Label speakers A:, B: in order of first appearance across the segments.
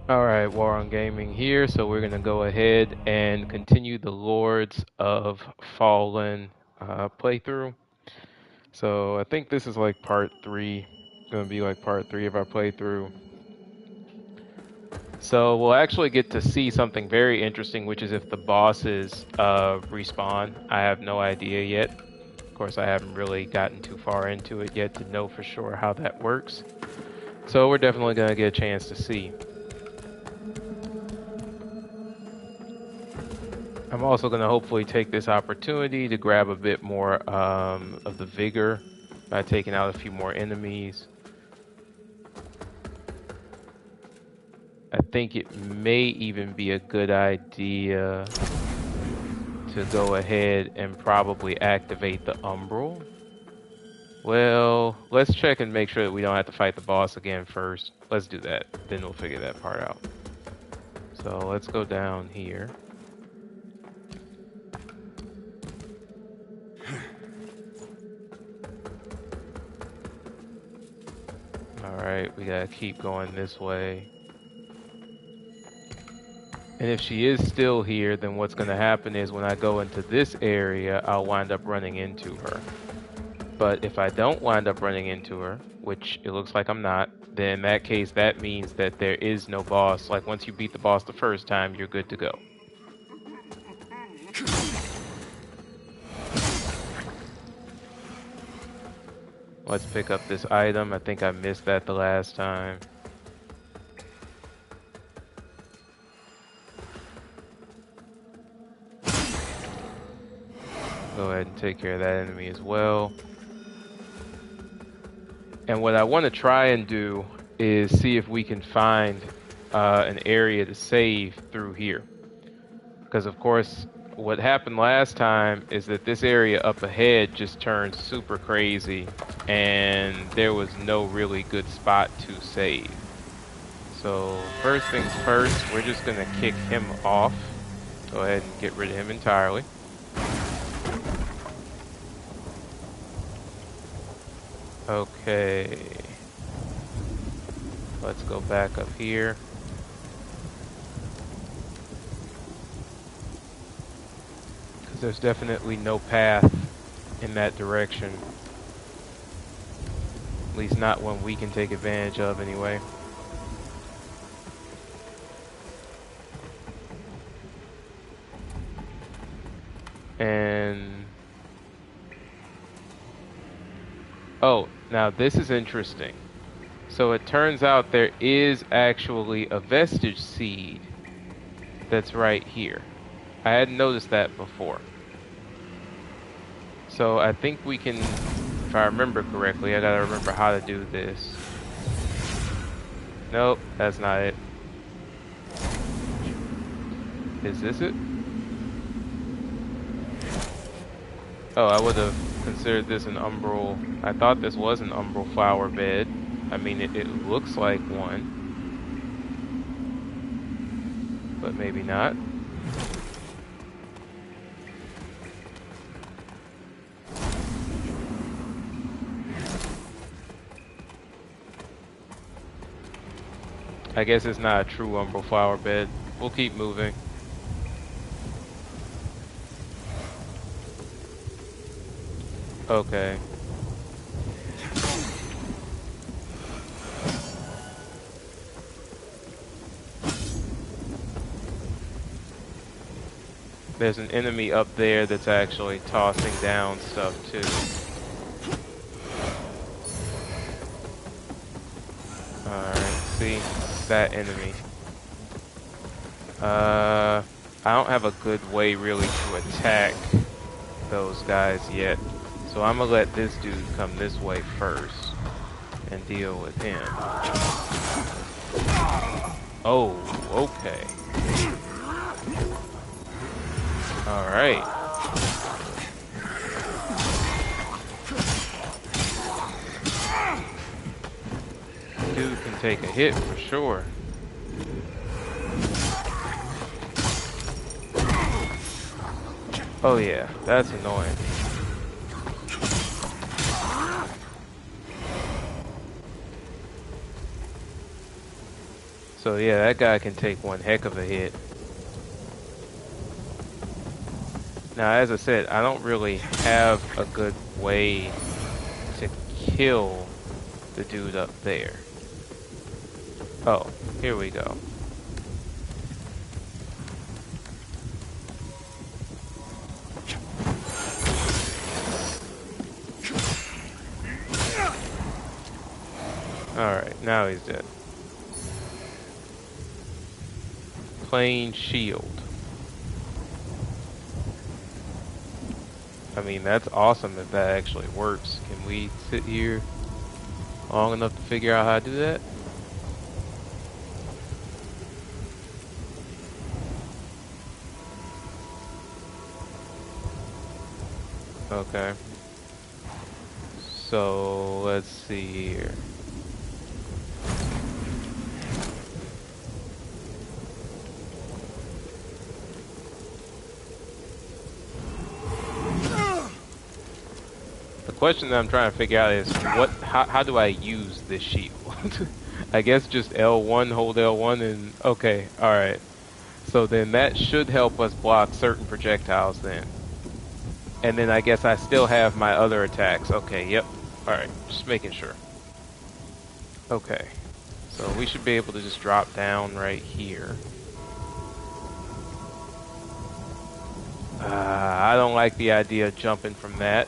A: Alright, War on Gaming here, so we're gonna go ahead and continue the Lords of Fallen playthrough. So I think this is like part 3, gonna be like part 3 of our playthrough. So we'll actually get to see something very interesting, which is if the bosses respawn. I have no idea yet. Of course, I haven't really gotten too far into it yet to know for sure how that works. So we're definitely gonna get a chance to see. I'm also going to hopefully take this opportunity to grab a bit more of the vigor by taking out a few more enemies. I think it may even be a good idea to go ahead and probably activate the Umbral. Well, let's check and make sure that we don't have to fight the boss again first. Let's do that. Then we'll figure that part out. So let's go down here. Alright, we gotta keep going this way. And if she is still here, then what's going to happen is when I go into this area, I'll wind up running into her. But if I don't wind up running into her, which it looks like I'm not, then in that case, that means that there is no boss. Like once you beat the boss the first time, you're good to go. Let's pick up this item. I think I missed that the last time. Go ahead and take care of that enemy as well. And what I want to try and do is see if we can find an area to save through here. Because of course, what happened last time is that this area up ahead just turned super crazy and there was no really good spot to save. So first things first, we're just gonna kick him off. Go ahead and get rid of him entirely. Okay. Let's go back up here. Because there's definitely no path in that direction. At least not one we can take advantage of anyway. And oh, now this is interesting. So it turns out there is actually a vestige seed that's right here. I hadn't noticed that before. So I think we can, if I remember correctly, I gotta remember how to do this. Nope, that's not it. Is this it? Oh, I would have considered this an umbral. I thought this was an umbral flower bed. I mean, it looks like one. But maybe not. I guess it's not a true umbral flower bed. We'll keep moving. Okay. There's an enemy up there that's actually tossing down stuff too. Alright, see? That enemy. I don't have a good way really to attack those guys yet. So I'm gonna let this dude come this way first and deal with him. Oh, okay. Alright. Dude can take a hit for sure. Oh yeah, that's annoying. So yeah, that guy can take one heck of a hit. Now, as I said, I don't really have a good way to kill the dude up there. Oh, here we go. Alright, now he's dead. Plain shield. I mean, that's awesome if that actually works. Can we sit here long enough to figure out how to do that? Okay. So, let's see here. The question that I'm trying to figure out is how do I use this shield? I guess just L1, hold L1 and okay, alright. So then that should help us block certain projectiles then. And then I guess I still have my other attacks. Okay, yep. Alright, just making sure. Okay. So we should be able to just drop down right here. I don't like the idea of jumping from that.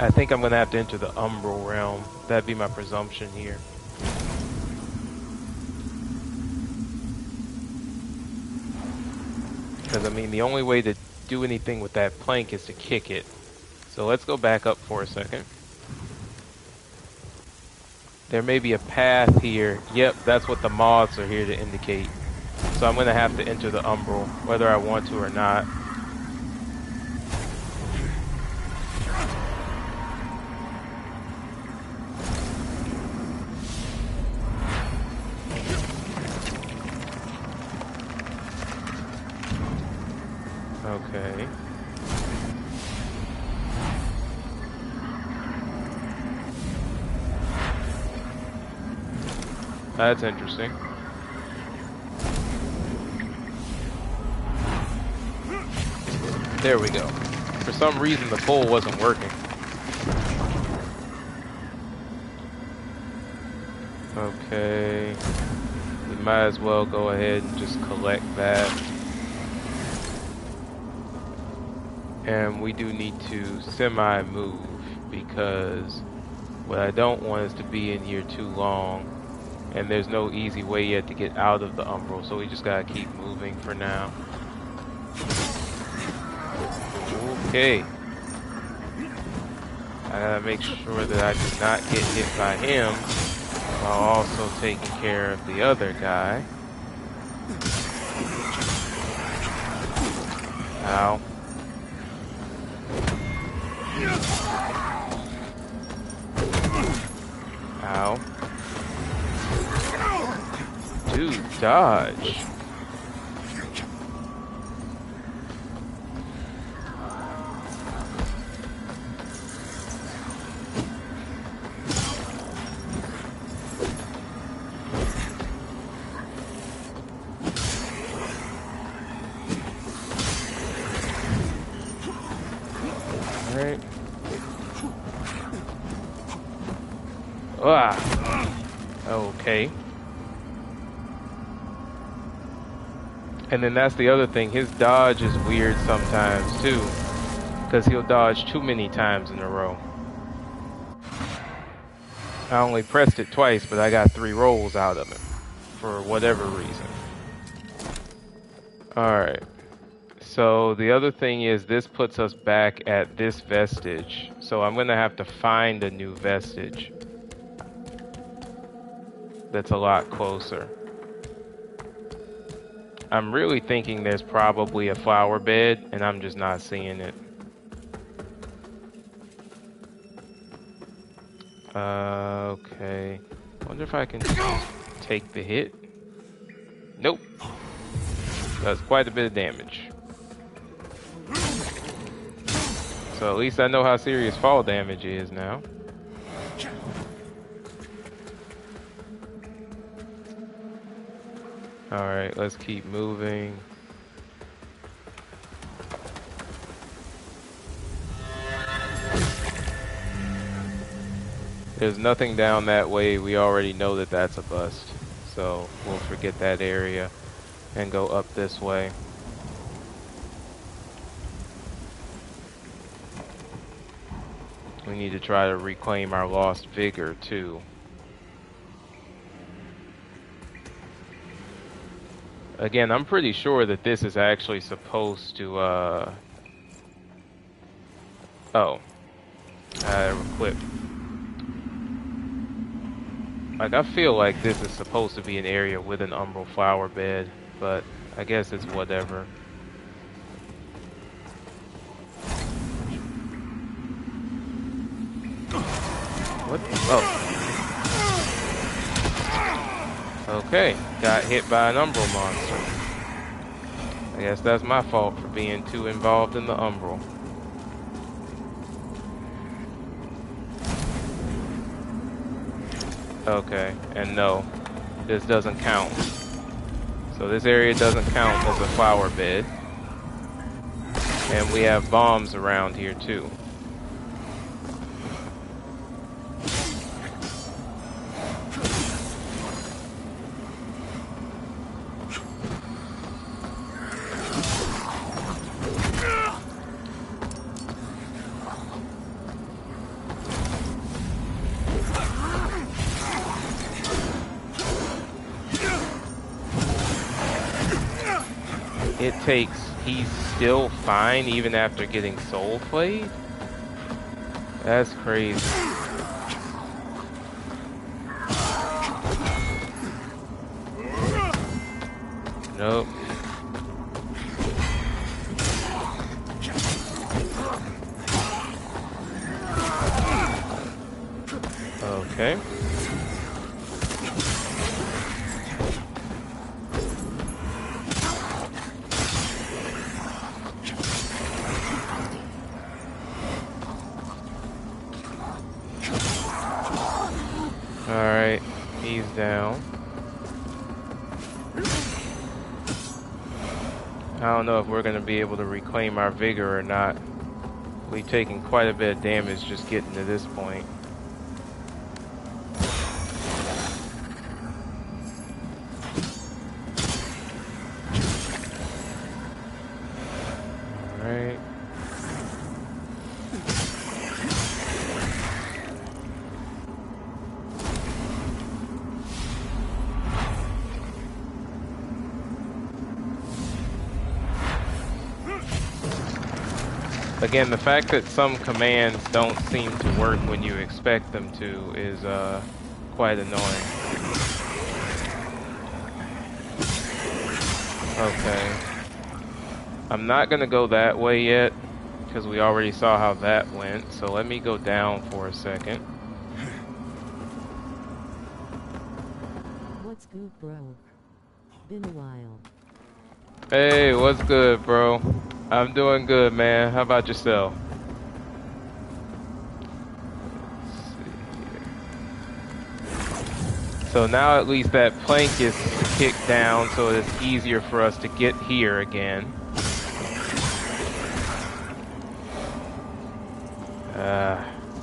A: I think I'm going to have to enter the Umbral Realm. That'd be my presumption here. Because, I mean, the only way to do anything with that plank is to kick it. So let's go back up for a second. There may be a path here. Yep, that's what the moths are here to indicate. So I'm going to have to enter the Umbral, whether I want to or not. Okay. That's interesting. There we go. For some reason the pull wasn't working. Okay. We might as well go ahead and just collect that. And we do need to semi-move because what I don't want is to be in here too long. And there's no easy way yet to get out of the Umbral, so we just gotta keep moving for now. Okay. I gotta make sure that I do not get hit by him while also taking care of the other guy. Ow. Ow. Dude, dodge. Alright. Okay. And then that's the other thing. His dodge is weird sometimes too, because he'll dodge too many times in a row. I only pressed it twice, but I got 3 rolls out of him for whatever reason. Alright. So the other thing is this puts us back at this vestige. So I'm going to have to find a new vestige that's a lot closer. I'm really thinking there's probably a flower bed and I'm just not seeing it. Okay. Wonder if I can take the hit. Nope. Does quite a bit of damage. So at least I know how serious fall damage is now. Alright, let's keep moving. There's nothing down that way. We already know that that's a bust. So we'll forget that area and go up this way. We need to try to reclaim our lost vigor too. Again, I'm pretty sure that this is actually supposed to, oh. Equip. Like, I feel like this is supposed to be an area with an umbral flower bed, but I guess it's whatever. What? Oh. Okay, got hit by an umbral monster. I guess that's my fault for being too involved in the umbral. Okay, and no, this doesn't count. So this area doesn't count as a flower bed. And we have bombs around here too. He's still fine even after getting soul played? That's crazy. Nope. Okay. Alright, he's down. I don't know if we're going to be able to reclaim our vigor or not. We've taken quite a bit of damage just getting to this point. Alright. Again, the fact that some commands don't seem to work when you expect them to is quite annoying. Okay. I'm not gonna go that way yet, because we already saw how that went, so let me go down for a second.
B: What's good, bro? Been a while.
A: Hey, what's good, bro? I'm doing good, man. How about yourself? So now at least that plank is kicked down, so it's easier for us to get here again.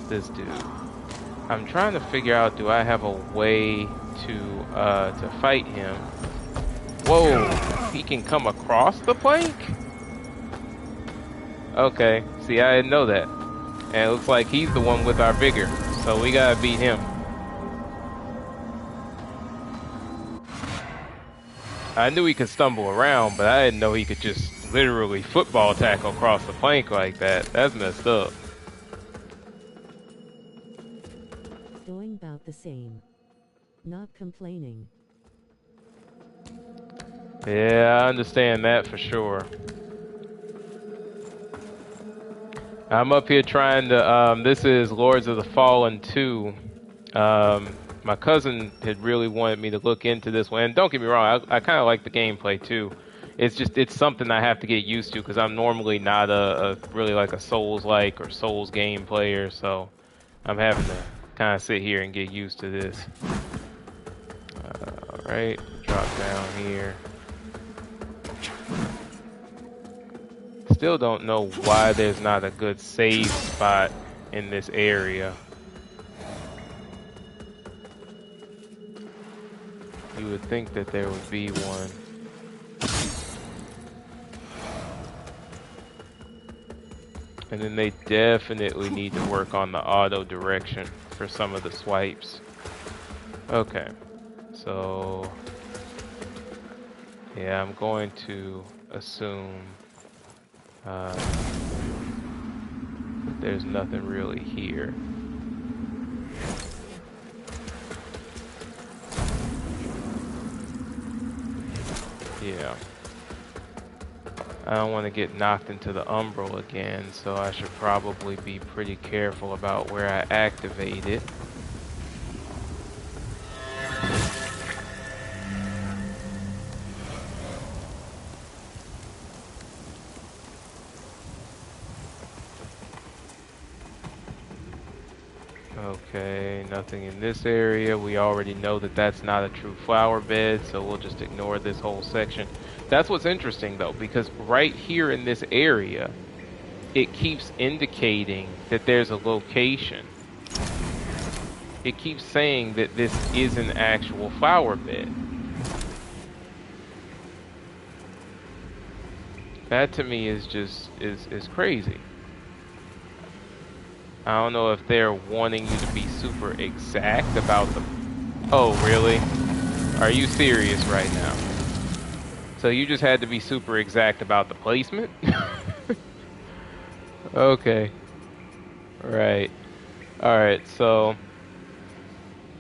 A: This dude. I'm trying to figure out, do I have a way to fight him? Whoa, he can come across the plank? Okay, see, I didn't know that. And it looks like he's the one with our vigor, so we gotta beat him. I knew he could stumble around, but I didn't know he could just literally football tackle across the plank like that. That's messed up.
B: Doing about the same. Not complaining.
A: Yeah, I understand that for sure. I'm up here trying to, this is Lords of the Fallen 2. My cousin had really wanted me to look into this one, and don't get me wrong, I kind of like the gameplay too. It's something I have to get used to, because I'm normally not a really like a Souls-like or Souls game player, so I'm having to kind of sit here and get used to this. Alright, drop drop down here. Still don't know why there's not a good save spot in this area. You would think that there would be one. And then they definitely need to work on the auto direction for some of the swipes. Okay, so yeah, I'm going to assume there's nothing really here. Yeah. I don't want to get knocked into the umbral again, so I should probably be pretty careful about where I activate it. Okay, nothing in this area. We already know that that's not a true flower bed, so we'll just ignore this whole section. That's what's interesting though, because right here in this area, it keeps indicating that there's a location. It keeps saying that this is an actual flower bed. That to me is just is crazy. I don't know if they're wanting you to be super exact about the... Oh, really? Are you serious right now? So you just had to be super exact about the placement? Okay. Right. Alright, so...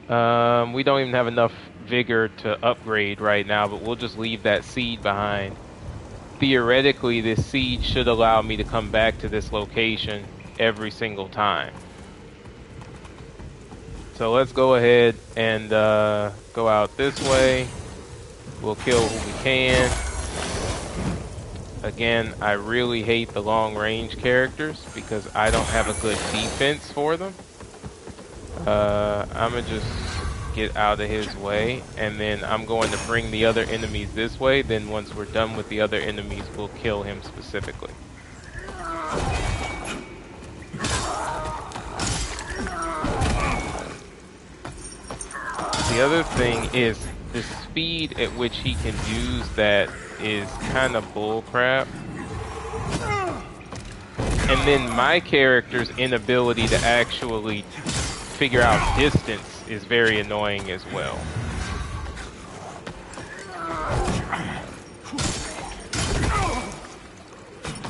A: we don't even have enough vigor to upgrade right now, but we'll just leave that seed behind. Theoretically, this seed should allow me to come back to this location every single time. So let's go ahead and go out this way. We'll kill who we can. Again, I really hate the long range characters because I don't have a good defense for them. I'm gonna just get out of his way, and then I'm going to bring the other enemies this way. Then once we're done with the other enemies, we'll kill him specifically. The other thing is the speed at which he can use that is kind of bullcrap. And then my character's inability to actually figure out distance is very annoying as well.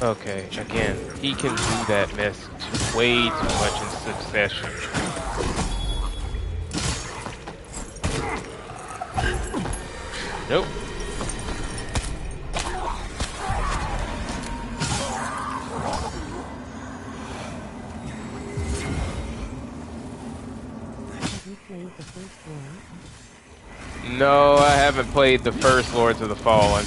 A: Okay, again, he can do that mess way too much in succession. Nope.
B: Have you played the first one?
A: No, I haven't played the first Lords of the Fallen.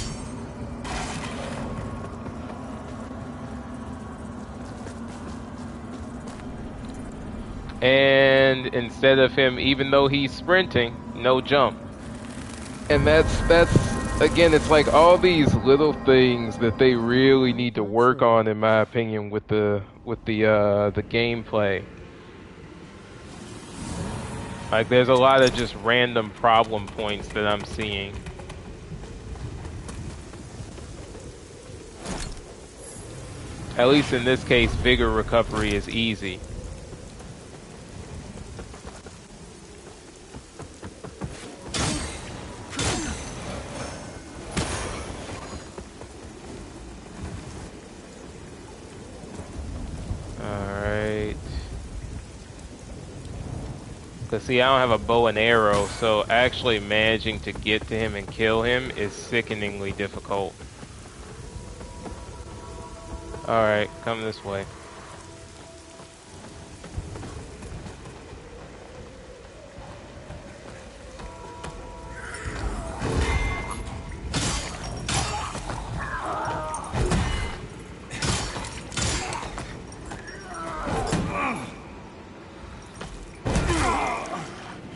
A: And instead of him, even though he's sprinting, no jump. And that's again, it's like all these little things that they really need to work on, in my opinion, with the gameplay. Like, there's a lot of just random problem points that I'm seeing. At least in this case, vigor recovery is easy. Cause see, I don't have a bow and arrow, so actually managing to get to him and kill him is sickeningly difficult. Alright, come this way.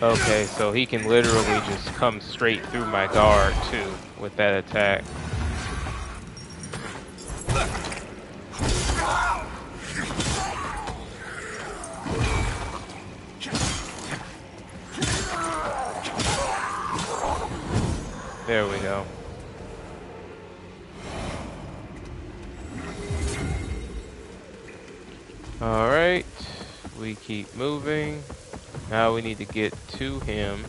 A: Okay, so he can literally just come straight through my guard too with that attack. There we go. Alright, we keep moving. Now we need to get to him,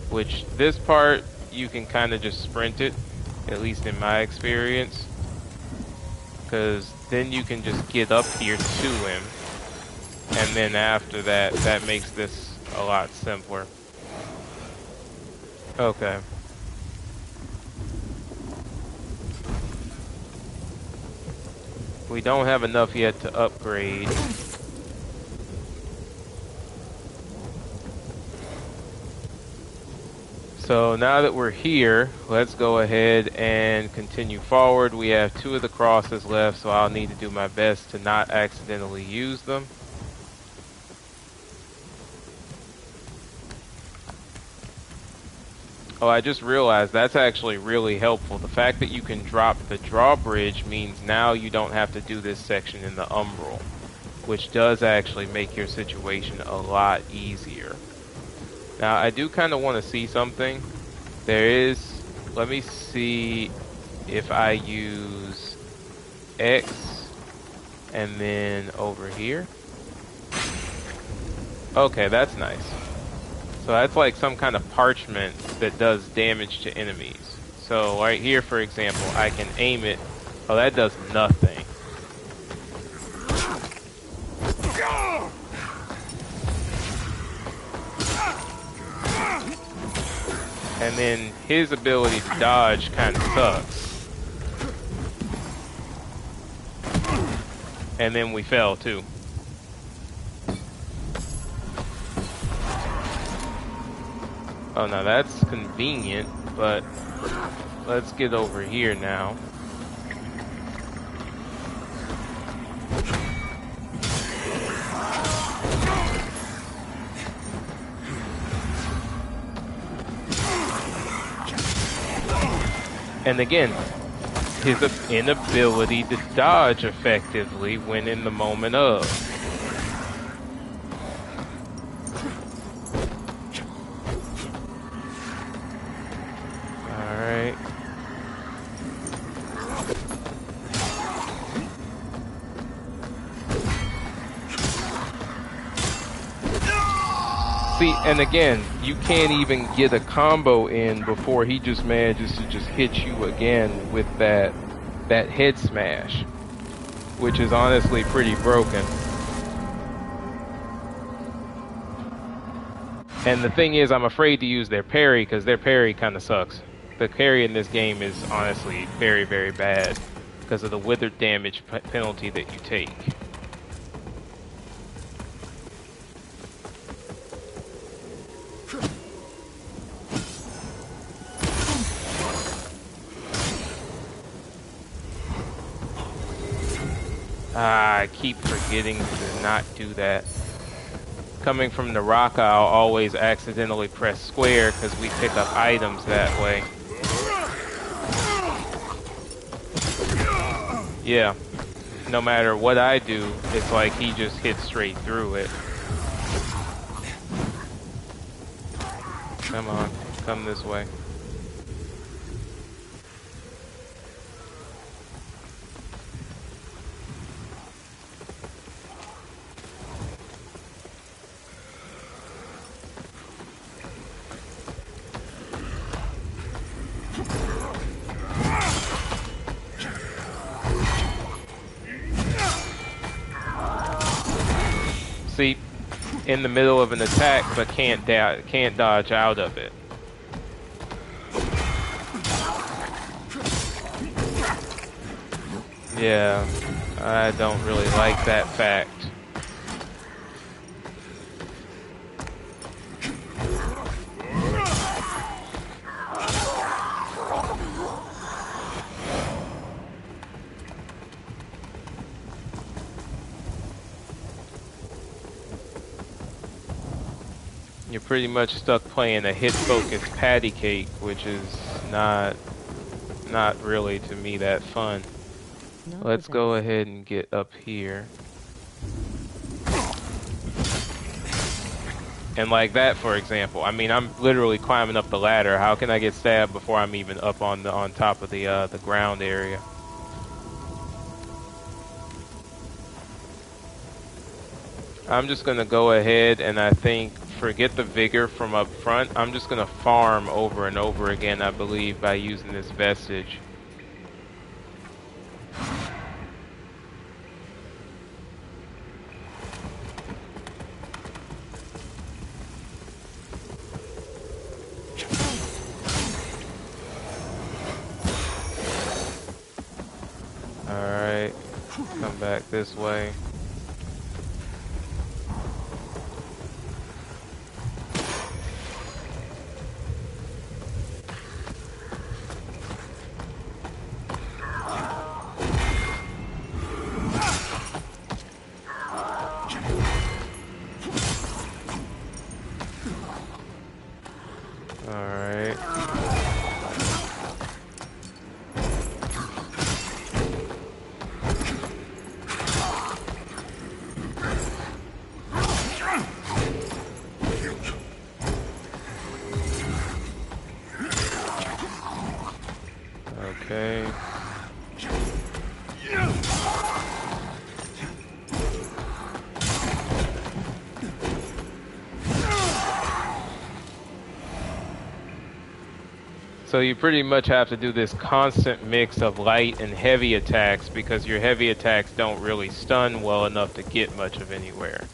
A: which this part you can kind of just sprint it, at least in my experience, because then you can just get up here to him, and then after that, that makes this a lot simpler. Okay. We don't have enough yet to upgrade. So now that we're here, let's go ahead and continue forward. We have 2 of the crosses left, so I'll need to do my best to not accidentally use them. Oh, I just realized that's actually really helpful. The fact that you can drop the drawbridge means now you don't have to do this section in the umbral, which does actually make your situation a lot easier. Now, I do kind of want to see something. There is, let me see if I use X and then over here. Okay, that's nice. So that's like some kind of parchment that does damage to enemies. So right here, for example, I can aim it. Oh, that does nothing. And then his ability to dodge kind of sucks. And then we fell too. Oh, now that's convenient, but let's get over here now. And again, his inability to dodge effectively when in the moment of. Alright. See, and again, you can't even get a combo in before he just manages to just hit you again with that head smash, which is honestly pretty broken. And the thing is, I'm afraid to use their parry because their parry kind of sucks. The parry in this game is honestly very, very bad because of the withered damage penalty that you take. I keep forgetting to not do that. Coming from Naraka, I'll always accidentally press square because we pick up items that way. Yeah, no matter what I do, it's like he just hits straight through it. Come on, come this way. See, in the middle of an attack, but can't dodge out of it. Yeah, I don't really like that fact. You're pretty much stuck playing a hit focus patty cake, which is not really to me that fun.
B: No
A: Let's go
B: possess.
A: ahead and get up here. And like that, for example, I mean, I'm literally climbing up the ladder. How can I get stabbed before I'm even up on top of the ground area? I'm just gonna go ahead and I think forget the vigor from up front. I'm just gonna farm over and over again, I believe, by using this vestige. Alright, come back this way. Alright. Okay. So you pretty much have to do this constant mix of light and heavy attacks because your heavy attacks don't really stun well enough to get much of anywhere.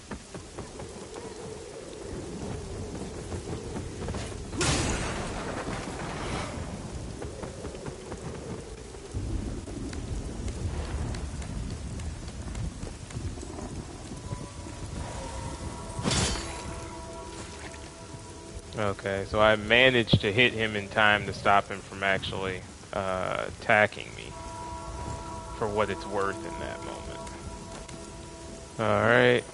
A: Okay, so I managed to hit him in time to stop him from actually attacking me, for what it's worth in that moment. Alright.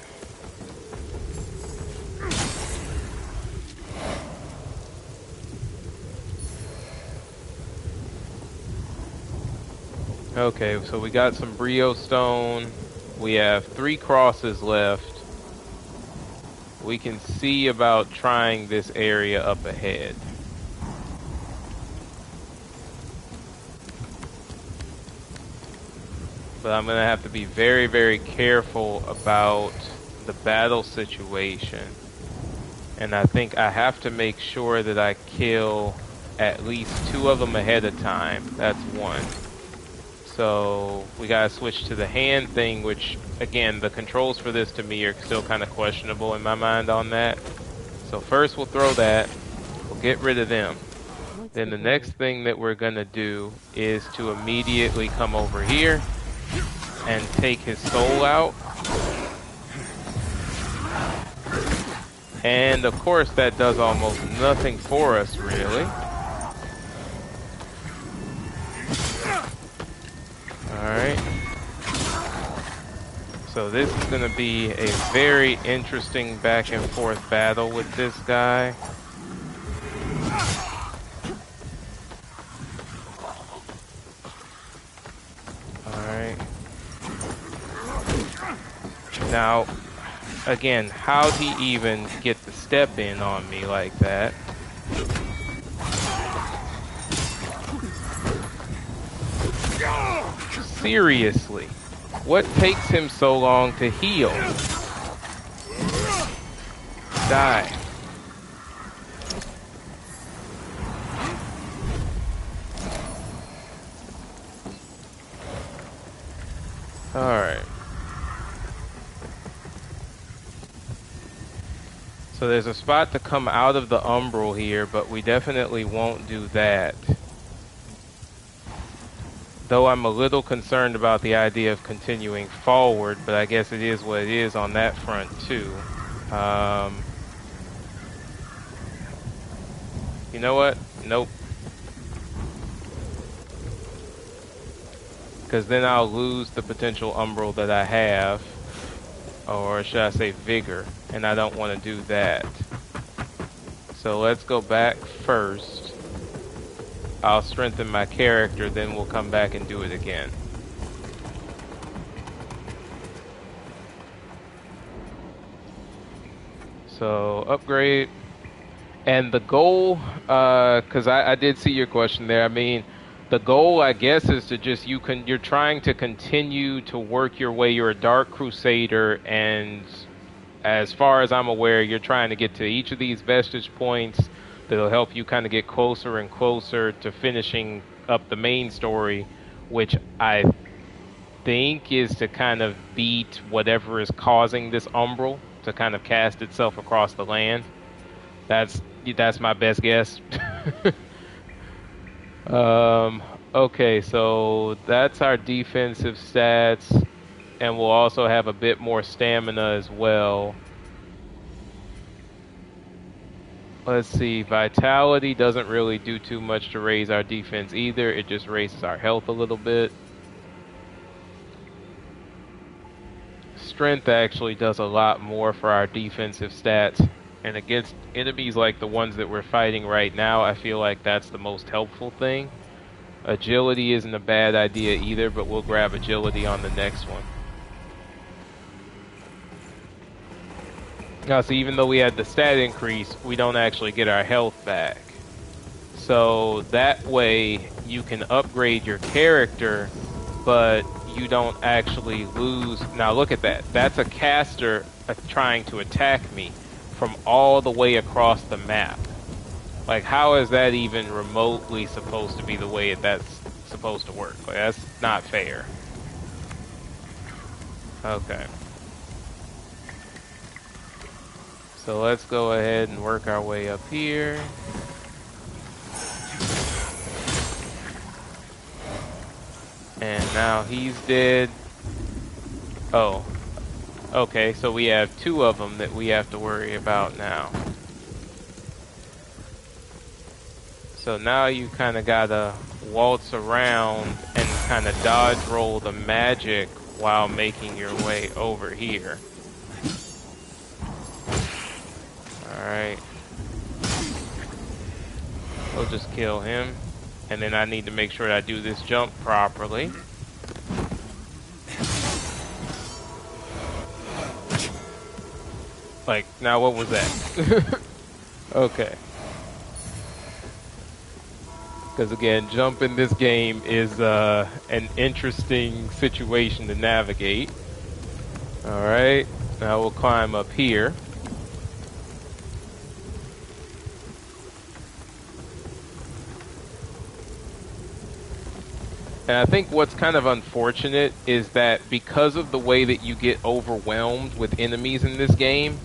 A: Okay, so we got some Brio Stone. We have 3 crosses left. We can see about trying this area up ahead. But I'm gonna have to be very, very careful about the battle situation. And I think I have to make sure that I kill at least 2 of them ahead of time. That's 1. So we gotta switch to the hand thing, which again, the controls for this to me are still kind of questionable in my mind on that. So first we'll throw that, we'll get rid of them. Then the next thing that we're gonna do is to immediately come over here and take his soul out. And of course that does almost nothing for us really. Alright. So this is going to be a very interesting back and forth battle with this guy. Alright. Now, again, how'd he even get the step in on me like that? Seriously, what takes him so long to heal? Die. Alright. So there's a spot to come out of the umbral here, but we definitely won't do that. Though I'm a little concerned about the idea of continuing forward, but I guess it is what it is on that front too. You know what? Nope. Because then I'll lose the potential umbral that I have. Or should I say vigor, and I don't want to do that. So let's go back first. I'll strengthen my character, then we'll come back and do it again. So upgrade. And the goal, because I did see your question there. I mean, the goal, I guess, is to just you're trying to continue to work your way. You're a Dark Crusader, and as far as I'm aware, you're trying to get to each of these vestige points that'll help you kind of get closer and closer to finishing up the main story, which I think is to kind of beat whatever is causing this umbral to kind of cast itself across the land. That's my best guess. Okay, so that's our defensive stats, and we'll also have a bit more stamina as well. Let's see, vitality doesn't really do too much to raise our defense either. It just raises our health a little bit. Strength actually does a lot more for our defensive stats. And against enemies like the ones that we're fighting right now, I feel like that's the most helpful thing. Agility isn't a bad idea either, but we'll grab agility on the next one. Now, so even though we had the stat increase, we don't actually get our health back. So that way you can upgrade your character, but you don't actually lose. Now look at that. That's a caster trying to attack me from all the way across the map. Like, how is that even remotely supposed to be the way that's supposed to work? Like, that's not fair. Okay. So let's go ahead and work our way up here. And now he's dead. Oh. Okay, so we have two of them that we have to worry about now. So now you kind of gotta waltz around and kind of dodge roll the magic while making your way over here. Alright. We'll just kill him. And then I need to make sure that I do this jump properly. Like, now what was that? Okay. Because again, jump in this game is an interesting situation to navigate. Alright, now we'll climb up here. And I think what's kind of unfortunate is that because of the way that you get overwhelmed with enemies in this game,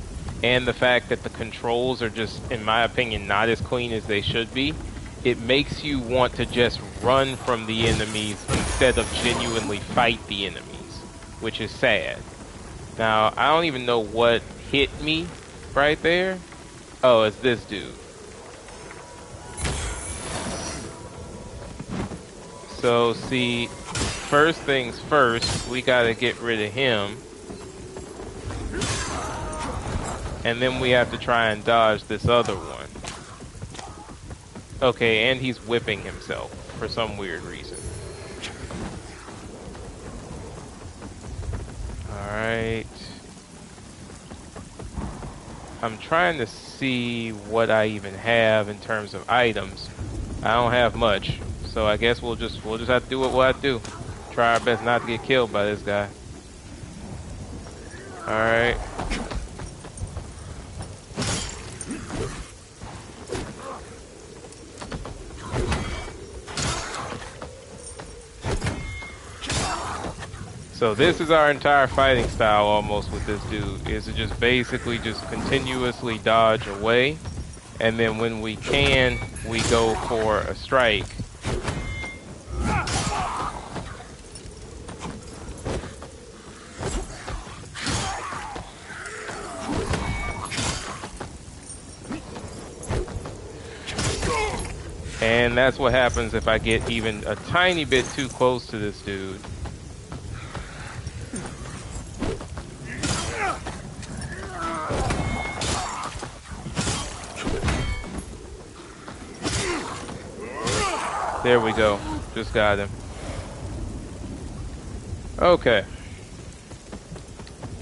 A: and the fact that the controls are just, in my opinion, not as clean as they should be, it makes you want to just run from the enemies instead of genuinely fight the enemies, which is sad. Now, I don't even know what hit me right there. Oh, it's this dude. So, see, first things first, we gotta get rid of him. And then we have to try and dodge this other one. Okay, and he's whipping himself for some weird reason. Alright. I'm trying to see what I even have in terms of items. I don't have much, so I guess we'll just have to do what we'll have to do. Try our best not to get killed by this guy. Alright. So this is our entire fighting style almost with this dude, is to just basically just continuously dodge away, and then when we can, we go for a strike. And that's what happens if I get even a tiny bit too close to this dude. There we go. Just got him. Okay.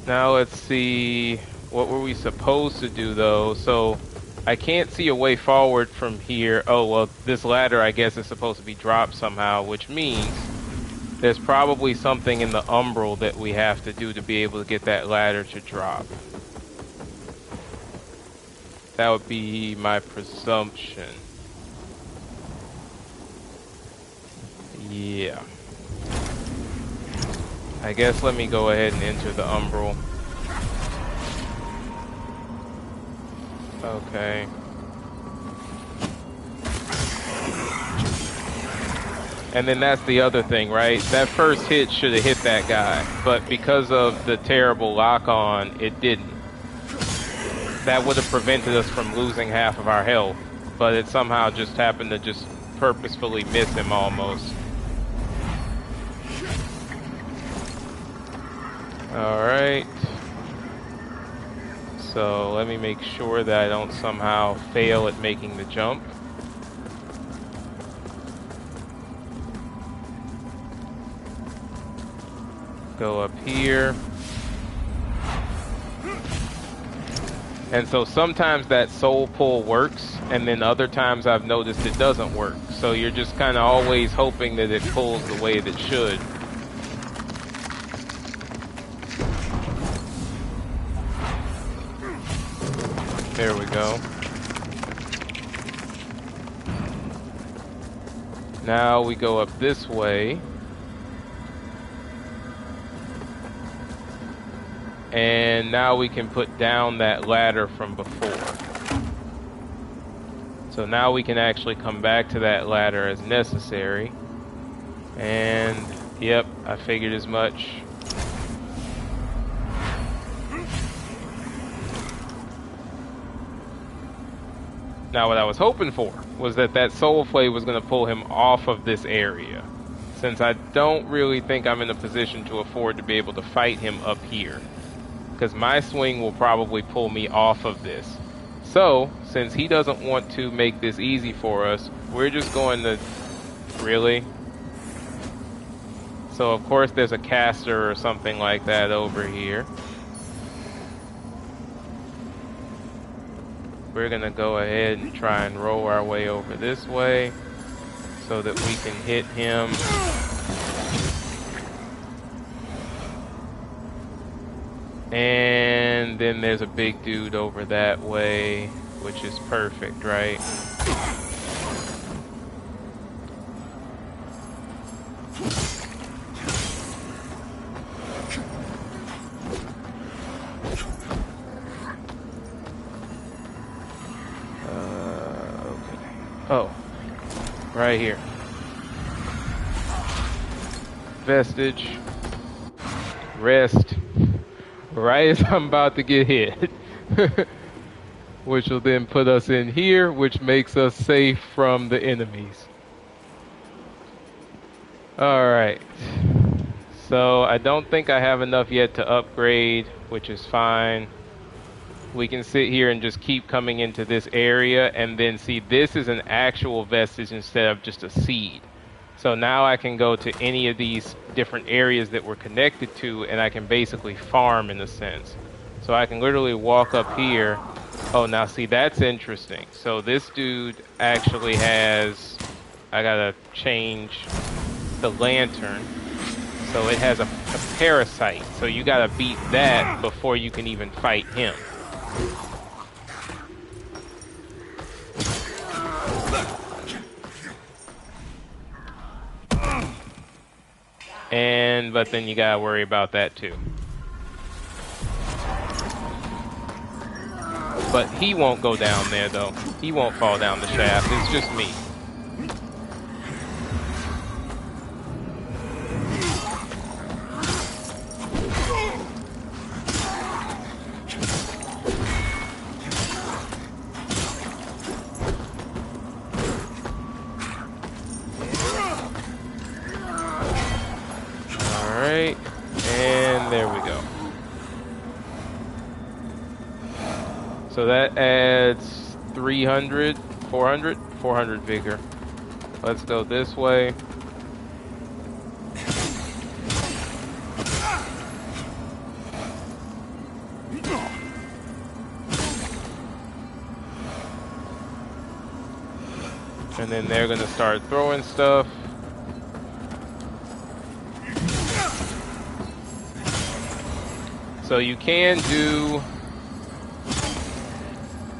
A: Now let's see. What were we supposed to do though? So I can't see a way forward from here. Oh, well, this ladder I guess is supposed to be dropped somehow, which means there's probably something in the umbral that we have to do to be able to get that ladder to drop. That would be my presumption. Yeah. I guess let me go ahead and enter the umbral. Okay. And then that's the other thing, right? That first hit should have hit that guy, but because of the terrible lock-on, it didn't. That would have prevented us from losing half of our health, but it somehow just happened to just purposefully miss him almost. Alright. So let me make sure that I don't somehow fail at making the jump. Go up here. And so sometimes that soul pull works, and then other times I've noticed it doesn't work. So you're just kind of always hoping that it pulls the way that it should. There we go. Now we go up this way. And now we can put down that ladder from before. So now we can actually come back to that ladder as necessary. And, yep, I figured as much. Now what I was hoping for was that that soul flay was going to pull him off of this area, since I don't really think I'm in a position to afford to be able to fight him up here, because my swing will probably pull me off of this. So since he doesn't want to make this easy for us, we're just going to... Really? So of course there's a caster or something like that over here. We're gonna go ahead and try and roll our way over this way so that we can hit him. And then there's a big dude over that way, which is perfect, right? Oh, right here. Vestige. Rest. Right as I'm about to get hit. Which will then put us in here, which makes us safe from the enemies. Alright. So I don't think I have enough yet to upgrade, which is fine. We can sit here and just keep coming into this area, and then see this is an actual vestige instead of just a seed. So now I can go to any of these different areas that we're connected to, and I can basically farm in a sense. So I can literally walk up here. Oh, now see, that's interesting. So this dude actually has... I gotta change the lantern. So it has a parasite. So you gotta beat that before you can even fight him. But then you gotta worry about that too. But he won't go down there though. He won't fall down the shaft. It's just me. Alright, and there we go. So that adds 300, 400 vigor. Let's go this way. And then they're gonna start throwing stuff. So you can do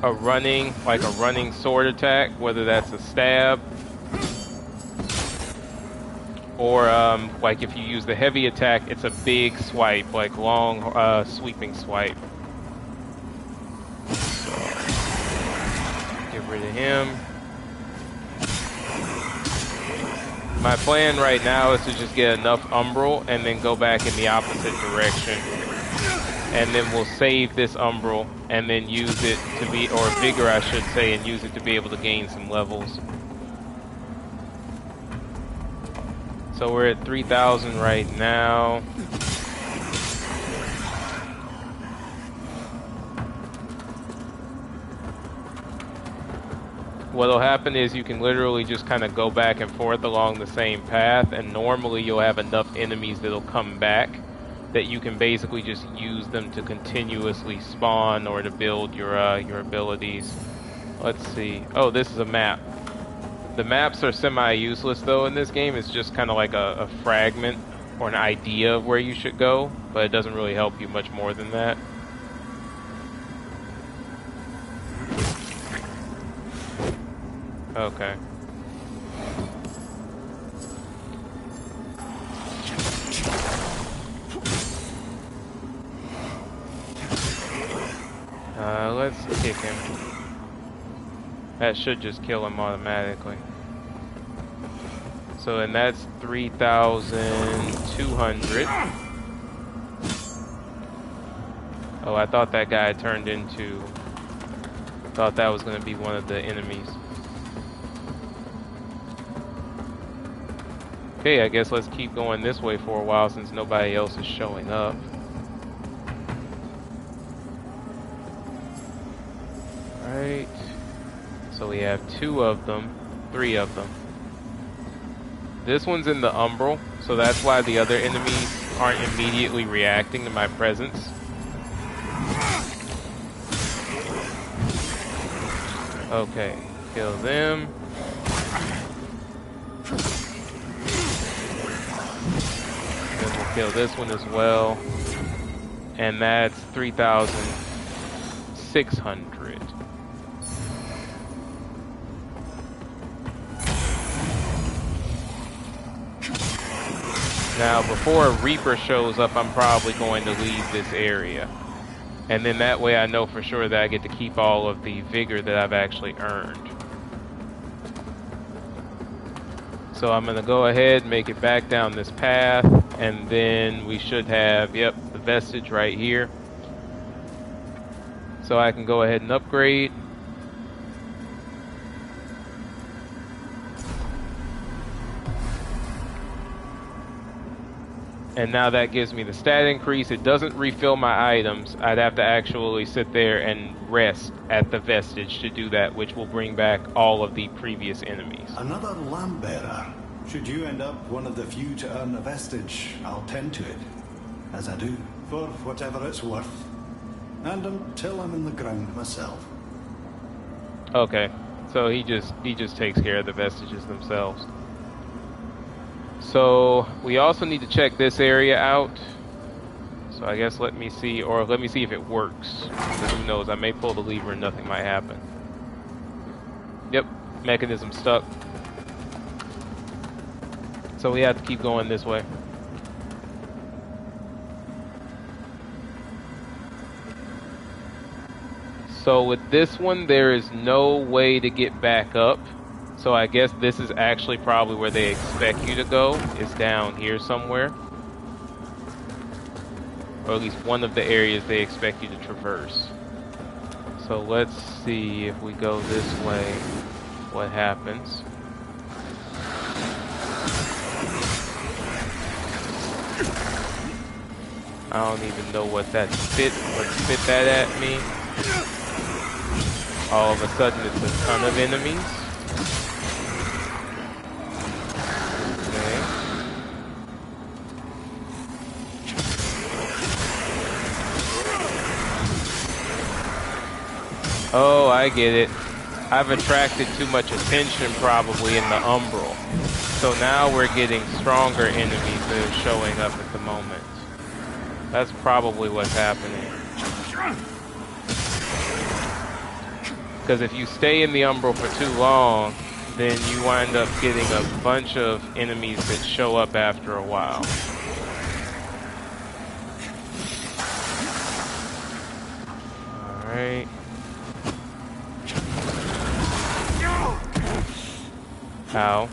A: a running sword attack, whether that's a stab or like if you use the heavy attack, it's a big swipe, like long sweeping swipe. So, get rid of him. My plan right now is to just get enough Umbral and then go back in the opposite direction. And then we'll save this Umbral and then use it to be, or Vigor I should say, and use it to be able to gain some levels. So we're at 3,000 right now. What'll happen is you can literally just kind of go back and forth along the same path, and normally you'll have enough enemies that'll come back that you can basically just use them to continuously spawn or to build your abilities. Let's see. Oh, this is a map. The maps are semi-useless though in this game. It's just kind of like a fragment or an idea of where you should go, but it doesn't really help you much more than that. Okay. Let's kick him. That should just kill him automatically. So, and that's 3,200. Oh, I thought that guy turned into... Thought that was going to be one of the enemies. Okay, I guess let's keep going this way for a while since nobody else is showing up. Right. So we have 2 of them, 3 of them. This one's in the Umbral, so that's why the other enemies aren't immediately reacting to my presence. Okay, kill them. Then we'll kill this one as well. And that's 3,600. Now, before a Reaper shows up, I'm probably going to leave this area. And then that way I know for sure that I get to keep all of the vigor that I've actually earned. So I'm going to go ahead and make it back down this path. And then we should have, yep, the vestige right here. So I can go ahead and upgrade. And now that gives me the stat increase. It doesn't refill my items. I'd have to actually sit there and rest at the vestige to do that, which will bring back all of the previous enemies.
C: Another lamp bearer. Should you end up one of the few to earn a vestige, I'll tend to it. As I do, for whatever it's worth. And until I'm in the ground myself.
A: Okay, so he just takes care of the vestiges themselves. So we also need to check this area out. So I guess let me see if it works. Because who knows, I may pull the lever and nothing might happen. Yep, mechanism stuck. So we have to keep going this way. So with this one, there is no way to get back up. So I guess this is actually probably where they expect you to go, is down here somewhere. Or at least one of the areas they expect you to traverse. So let's see if we go this way, what happens. I don't even know what that spit that at me. All of a sudden it's a ton of enemies. Oh, I get it. I've attracted too much attention probably in the Umbral. So now we're getting stronger enemies that are showing up at the moment. That's probably what's happening. Because if you stay in the Umbral for too long, then you wind up getting a bunch of enemies that show up after a while. Alright. Ow.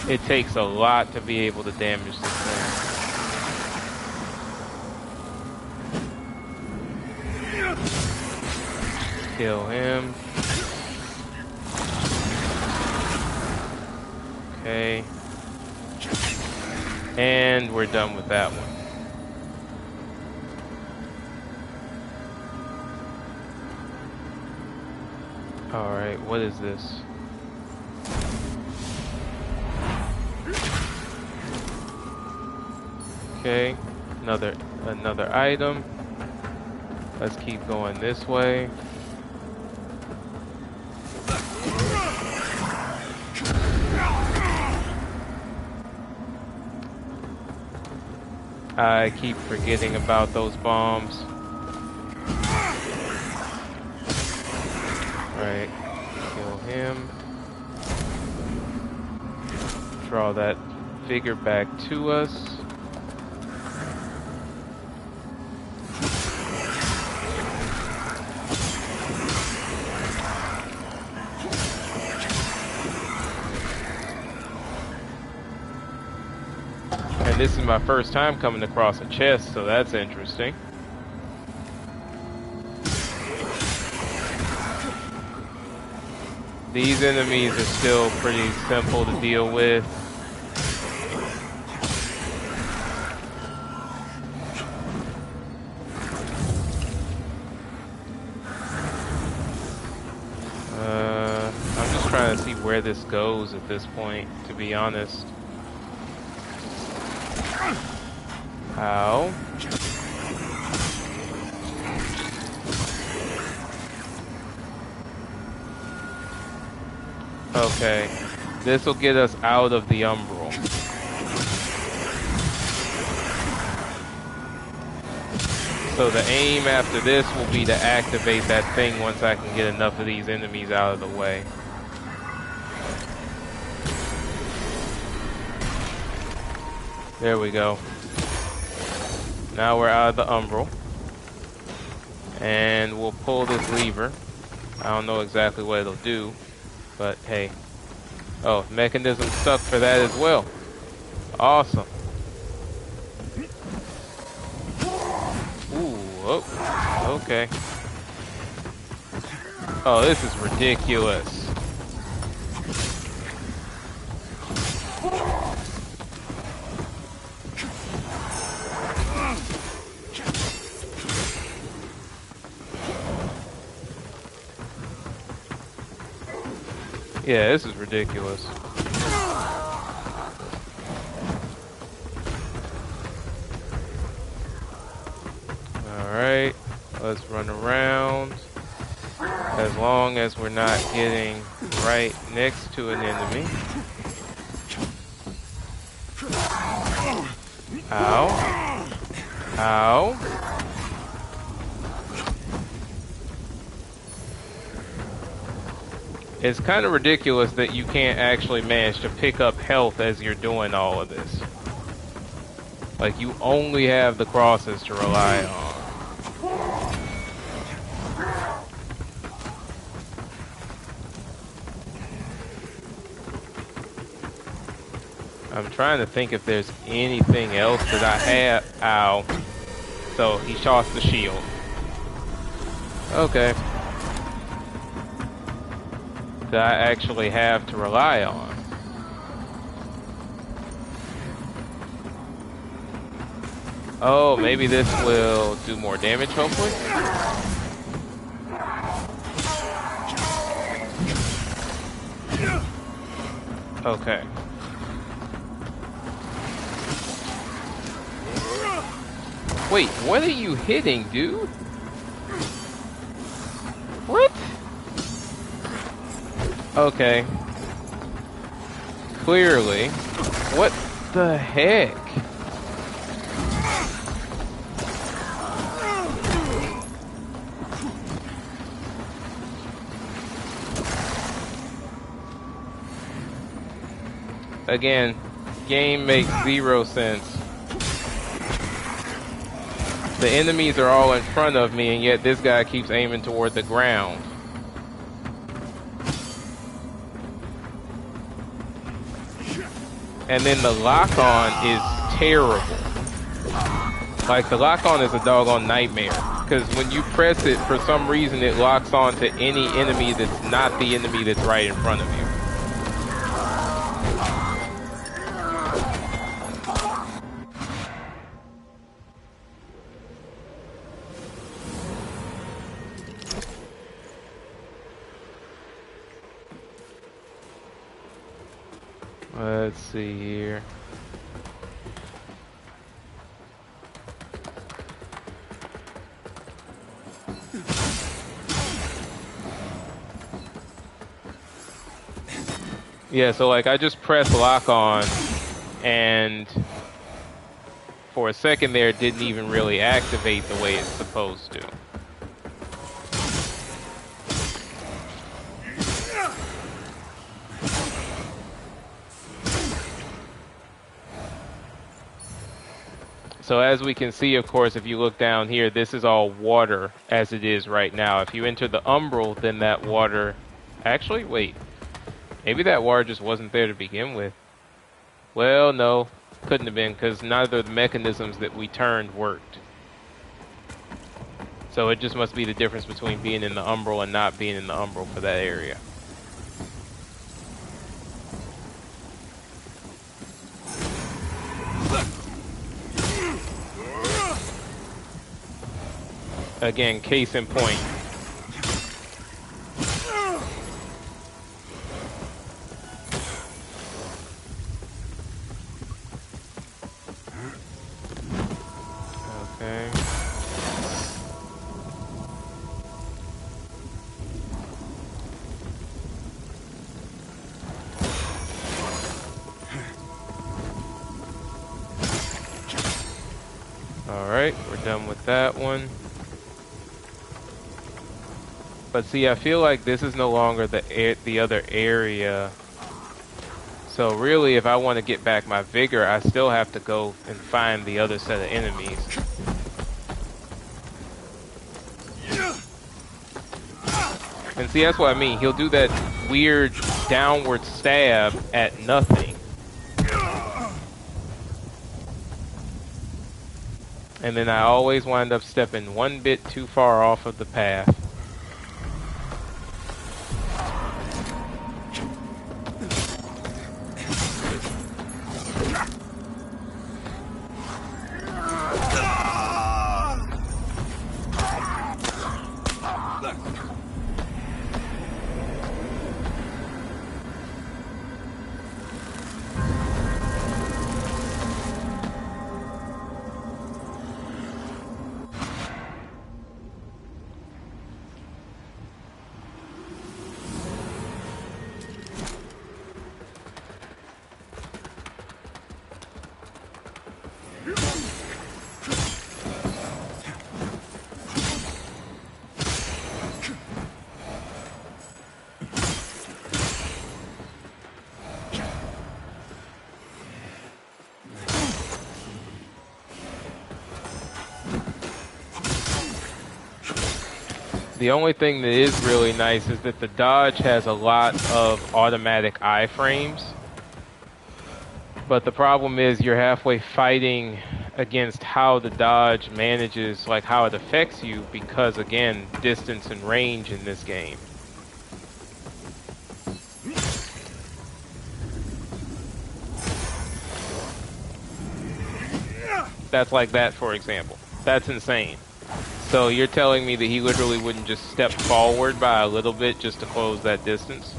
A: It takes a lot to be able to damage this thing. Kill him. Okay. And we're done with that one. Alright, what is this? Okay, another item. Let's keep going this way. I keep forgetting about those bombs. Right, kill him. Draw that figure back to us. And this is my first time coming across a chest, so that's interesting. These enemies are still pretty simple to deal with. I'm just trying to see where this goes at this point, to be honest. How? Okay, this will get us out of the Umbral. So the aim after this will be to activate that thing once I can get enough of these enemies out of the way. There we go. Now we're out of the Umbral. And we'll pull this lever. I don't know exactly what it'll do, but hey. Oh, mechanism stuck for that as well. Awesome. Ooh, oh, okay. Oh, this is ridiculous. Yeah, this is ridiculous. Alright, let's run around. As long as we're not getting right next to an enemy. Ow. Ow. It's kind of ridiculous that you can't actually manage to pick up health as you're doing all of this. Like, you only have the crosses to rely on. I'm trying to think if there's anything else that I have. Ow. So, he shot the shield. Okay. That I actually have to rely on. Oh, maybe this will do more damage, hopefully? Okay. Wait, what are you hitting, dude? What? Okay. Clearly. What the heck? Again, game makes zero sense. The enemies are all in front of me, and yet this guy keeps aiming toward the ground. And then the lock-on is terrible. Like, the lock-on is a doggone nightmare. Because when you press it, for some reason, it locks on to any enemy that's not the enemy that's right in front of you. Let's see here. Yeah, so like I just pressed lock on, and for a second there it didn't even really activate the way it's supposed to. So as we can see, of course, if you look down here, this is all water as it is right now. If you enter the umbral, then that water... Actually, wait. Maybe that water just wasn't there to begin with. Well, no. Couldn't have been, because neither of the mechanisms that we turned worked. So it just must be the difference between being in the umbral and not being in the umbral for that area. Again, case in point. Okay. Alright, we're done with that one. But see, I feel like this is no longer the other area. So really, if I want to get back my vigor, I still have to go and find the other set of enemies. And see, that's what I mean. He'll do that weird downward stab at nothing. And then I always wind up stepping one bit too far off of the path. The only thing that is really nice is that the dodge has a lot of automatic iframes. But the problem is you're halfway fighting against how the dodge manages, like how it affects you, because again, distance and range in this game. That's like that, for example. That's insane. So you're telling me that he literally wouldn't just step forward by a little bit just to close that distance?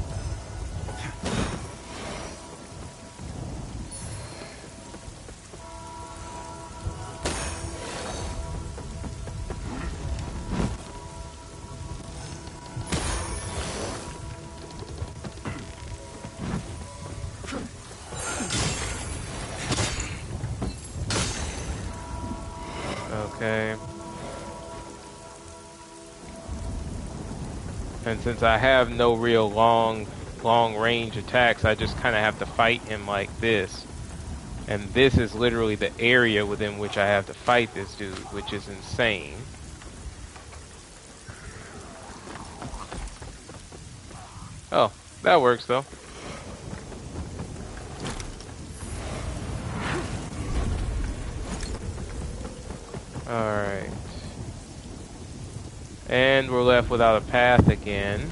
A: And since I have no real long range attacks, I just kind of have to fight him like this. And this is literally the area within which I have to fight this dude, which is insane. Oh, that works though. Alright. And we're left without a path again.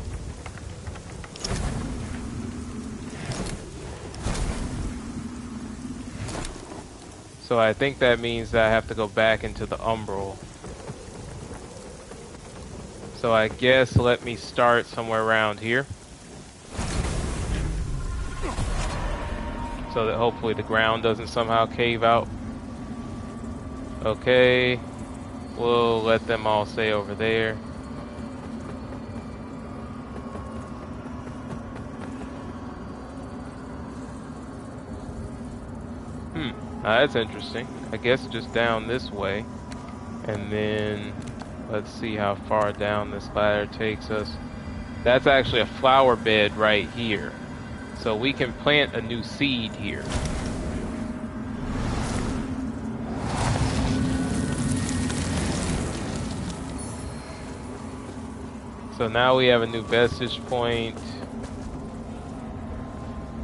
A: So I think that means that I have to go back into the Umbral. So I guess let me start somewhere around here. So that hopefully the ground doesn't somehow cave out. Okay. We'll let them all stay over there. That's interesting. I guess just down this way. And then let's see how far down this ladder takes us. That's actually a flower bed right here. So we can plant a new seed here. So now we have a new vestige point.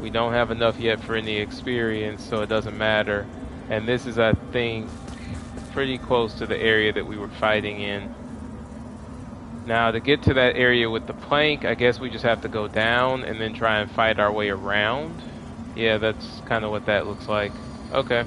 A: We don't have enough yet for any experience, so it doesn't matter. And this is, I think, pretty close to the area that we were fighting in. Now, to get to that area with the plank, I guess we just have to go down and then try and fight our way around. Yeah, that's kind of what that looks like. Okay.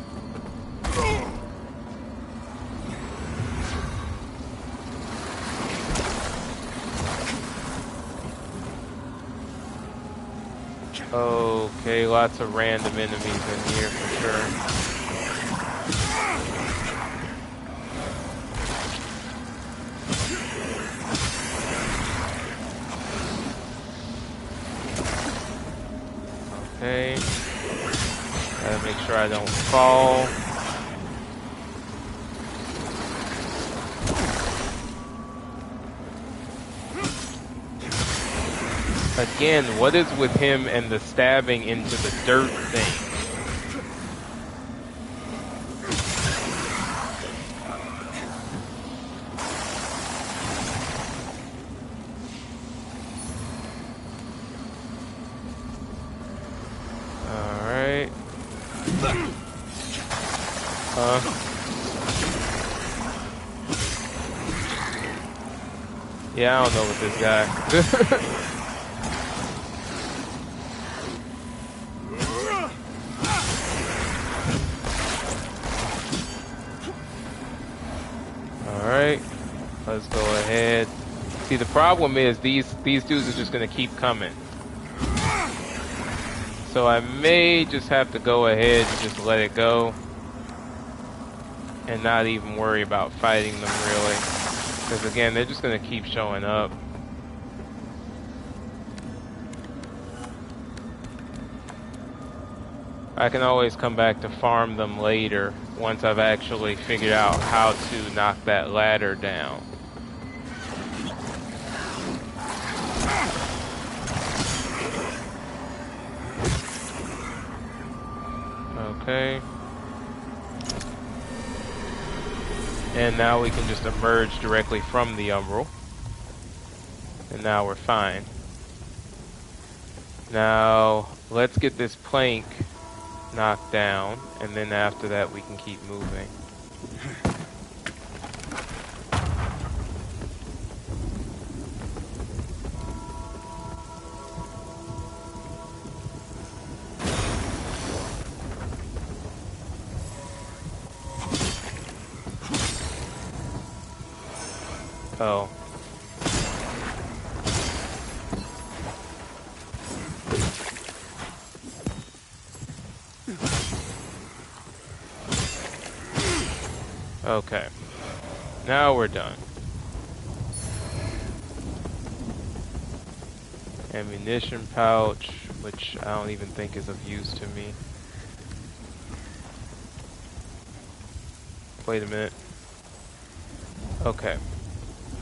A: Okay, lots of random enemies in here for sure. Okay. Gotta make sure I don't fall. Again, what is with him and the stabbing into the dirt thing? Alright. Yeah, I don't know with this guy. Alright, let's go ahead. See, the problem is these dudes are just gonna keep coming. So I may just have to go ahead and just let it go. And not even worry about fighting them really. Because again, they're just gonna keep showing up. I can always come back to farm them later once I've actually figured out how to knock that ladder down. Okay. And now we can just emerge directly from the Umbral. And now we're fine. Now, let's get this plank knocked down, and then after that we can keep moving. Oh. Okay. Now we're done. Ammunition pouch, which I don't even think is of use to me. Wait a minute. Okay.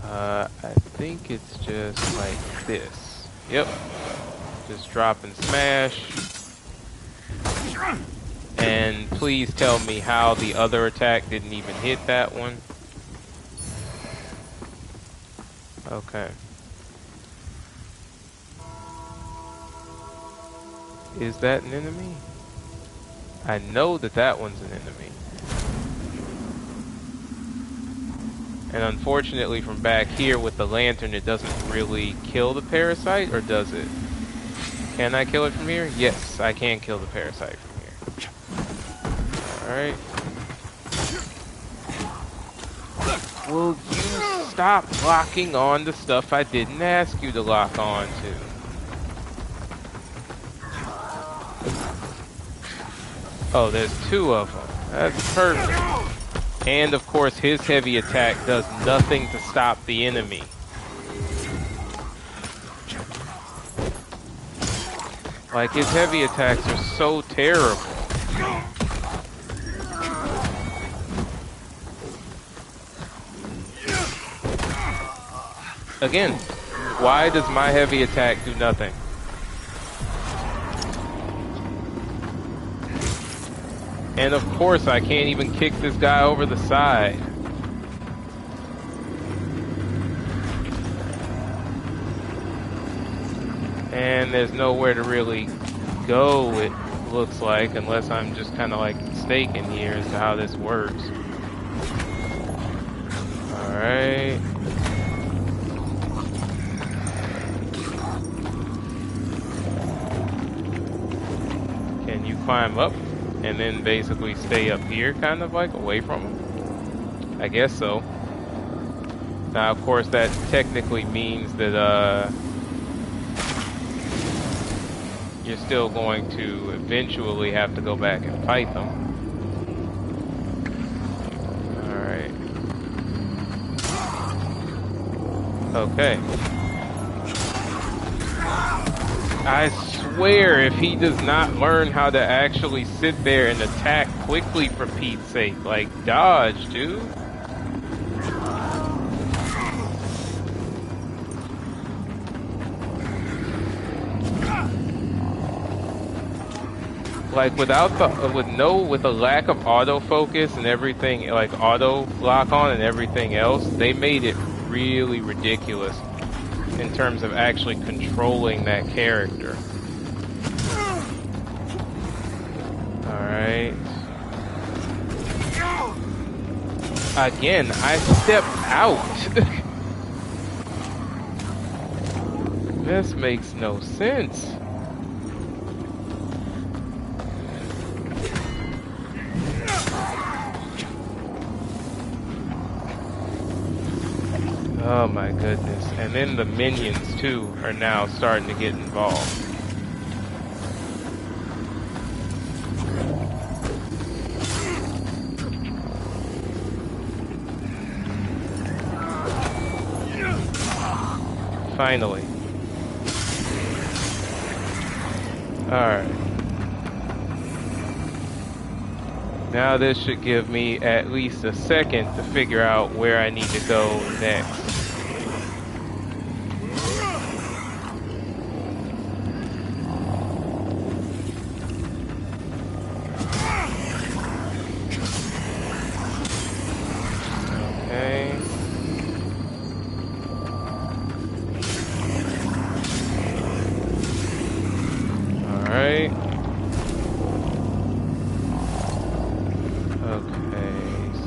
A: I think it's just like this. Yep. Just drop and smash. And please tell me how the other attack didn't even hit that one. Okay. Is that an enemy? I know that that one's an enemy. And unfortunately from back here with the lantern, it doesn't really kill the parasite, or does it? Can I kill it from here? Yes, I can kill the parasite from here. Alright. Will you stop locking on to stuff I didn't ask you to lock on to? Oh, there's two of them. That's perfect. And of course his heavy attack does nothing to stop the enemy. Like, his heavy attacks are so terrible. Again, why does my heavy attack do nothing? And of course I can't even kick this guy over the side. And there's nowhere to really go, it looks like, unless I'm just kind of like mistaken here as to how this works. Alright. Can you climb up and then basically stay up here, kind of like away from him? I guess so. Now, of course, that technically means that you're still going to eventually have to go back and fight them. Alright. Okay. I swear, if he does not learn how to actually sit there and attack quickly, for Pete's sake, like, dodge, dude. Like, with a lack of autofocus and everything, like auto lock on and everything else, they made it really ridiculous in terms of actually controlling that character. Alright. Again, I stepped out. This makes no sense. Oh my goodness. And then the minions too are now starting to get involved. Finally. Alright. Now this should give me at least a second to figure out where I need to go next. Okay. Alright.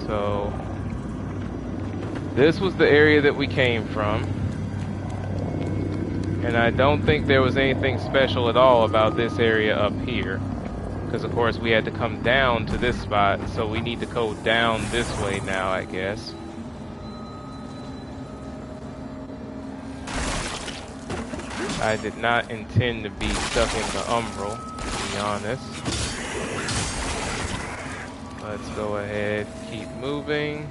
A: So this was the area that we came from, and I don't think there was anything special at all about this area up here, because of course we had to come down to this spot, so we need to go down this way now, I guess. I did not intend to be stuck in the umbral, to be honest. Let's go ahead, keep moving.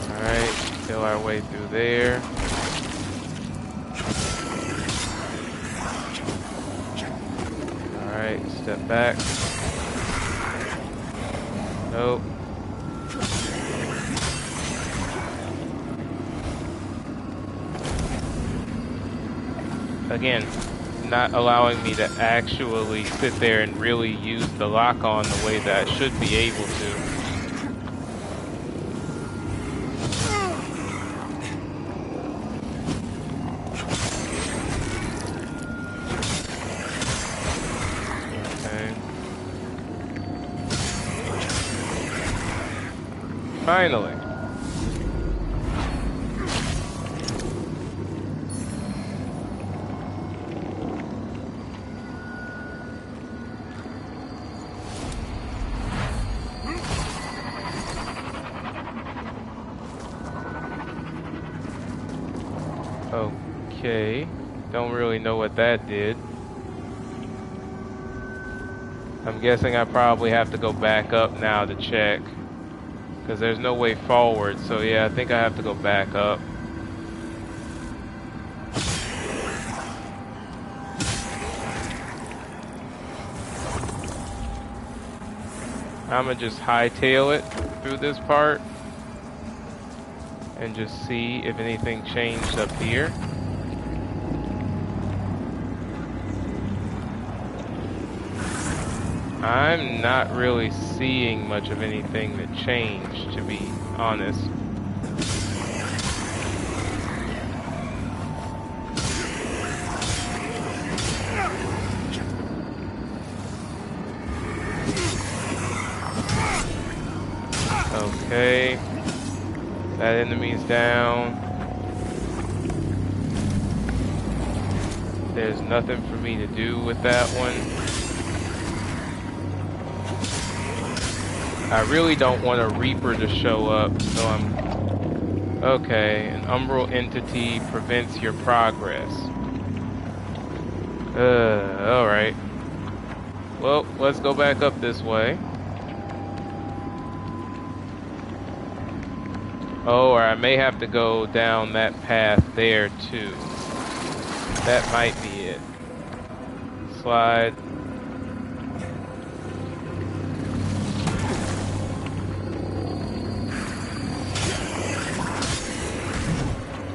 A: Alright, kill our way through there. Alright, step back. Nope. Again, not allowing me to actually sit there and really use the lock-on the way that I should be able to. Okay. Finally. Okay, don't really know what that did. I'm guessing I probably have to go back up now to check, because there's no way forward, so yeah, I think I have to go back up. I'm gonna just hightail it through this part and just see if anything changed up here. I'm not really seeing much of anything that changed, to be honest. Okay. That enemy's down. There's nothing for me to do with that one. I really don't want a Reaper to show up, so I'm... Okay, an umbral entity prevents your progress. Alright. Well, let's go back up this way. Oh, or I may have to go down that path there, too. That might be it. Slide.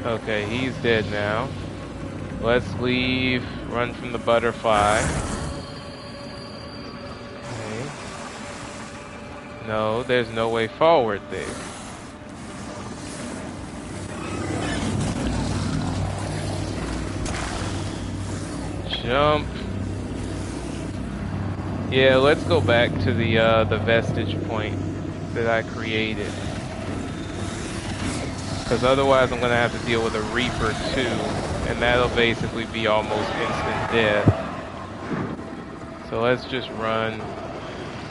A: Okay, he's dead now. Let's leave, run from the butterfly. Okay. No, there's no way forward there. Jump. Yeah, let's go back to the vestige point that I created. Because otherwise I'm going to have to deal with a Reaper too, and that'll basically be almost instant death. So let's just run.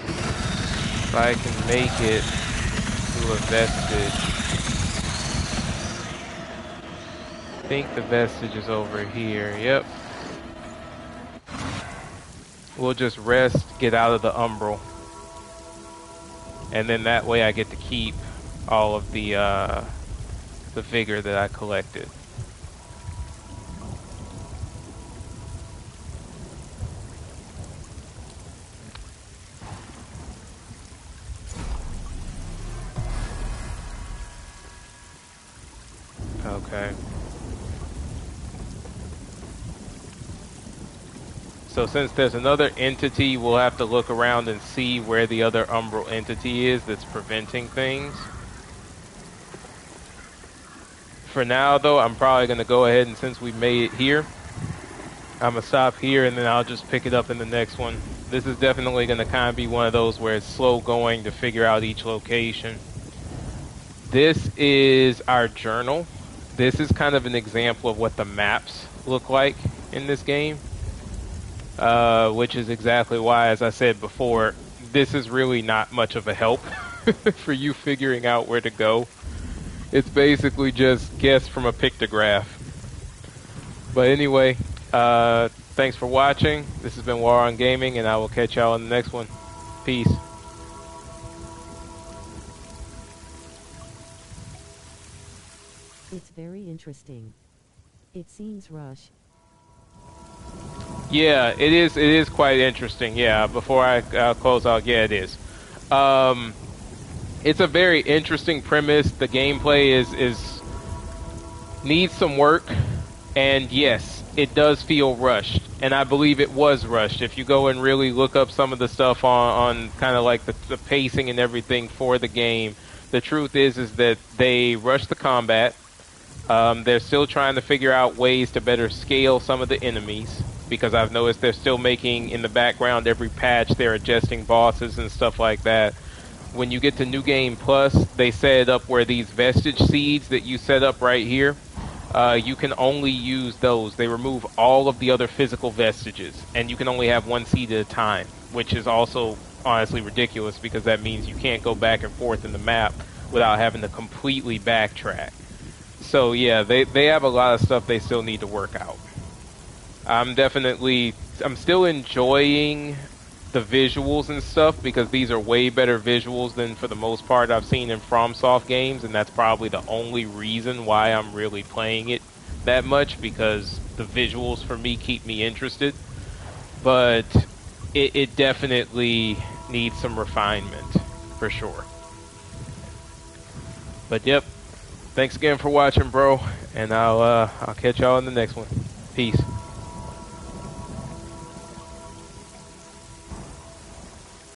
A: If I can make it to a vestige. I think the vestige is over here, yep. We'll just rest, get out of the umbral. And then that way I get to keep all of the vigor that I collected. Okay. So since there's another entity, we'll have to look around and see where the other umbral entity is that's preventing things. For now, though, I'm probably going to go ahead, and since we made it here, I'm going to stop here, and then I'll just pick it up in the next one. This is definitely going to kind of be one of those where it's slow going to figure out each location. This is our journal. This is kind of an example of what the maps look like in this game. Which is exactly why, as I said before, this is really not much of a help for you figuring out where to go. It's basically just guess from a pictograph. But anyway, thanks for watching. This has been War on Gaming, and I will catch y'all in the next one. Peace.
B: It's very interesting. It seems Rush.
A: Yeah, it is quite interesting. Yeah, before I close out, yeah, it is. It's a very interesting premise. The gameplay is needs some work, and yes, it does feel rushed, and I believe it was rushed. If you go and really look up some of the stuff on kind of like the pacing and everything for the game, the truth is that they rushed the combat. They're still trying to figure out ways to better scale some of the enemies, because I've noticed they're still making, in the background, every patch, they're adjusting bosses and stuff like that. When you get to New Game Plus, they set it up where these vestige seeds that you set up right here, you can only use those. They remove all of the other physical vestiges, and you can only have one seed at a time, which is also honestly ridiculous, because that means you can't go back and forth in the map without having to completely backtrack. So yeah, they have a lot of stuff they still need to work out. I'm still enjoying the visuals and stuff, because these are way better visuals than for the most part I've seen in FromSoft games, and that's probably the only reason why I'm really playing it that much, because the visuals for me keep me interested. But it definitely needs some refinement for sure. But yep, thanks again for watching, bro, and I'll catch y'all in the next one. Peace.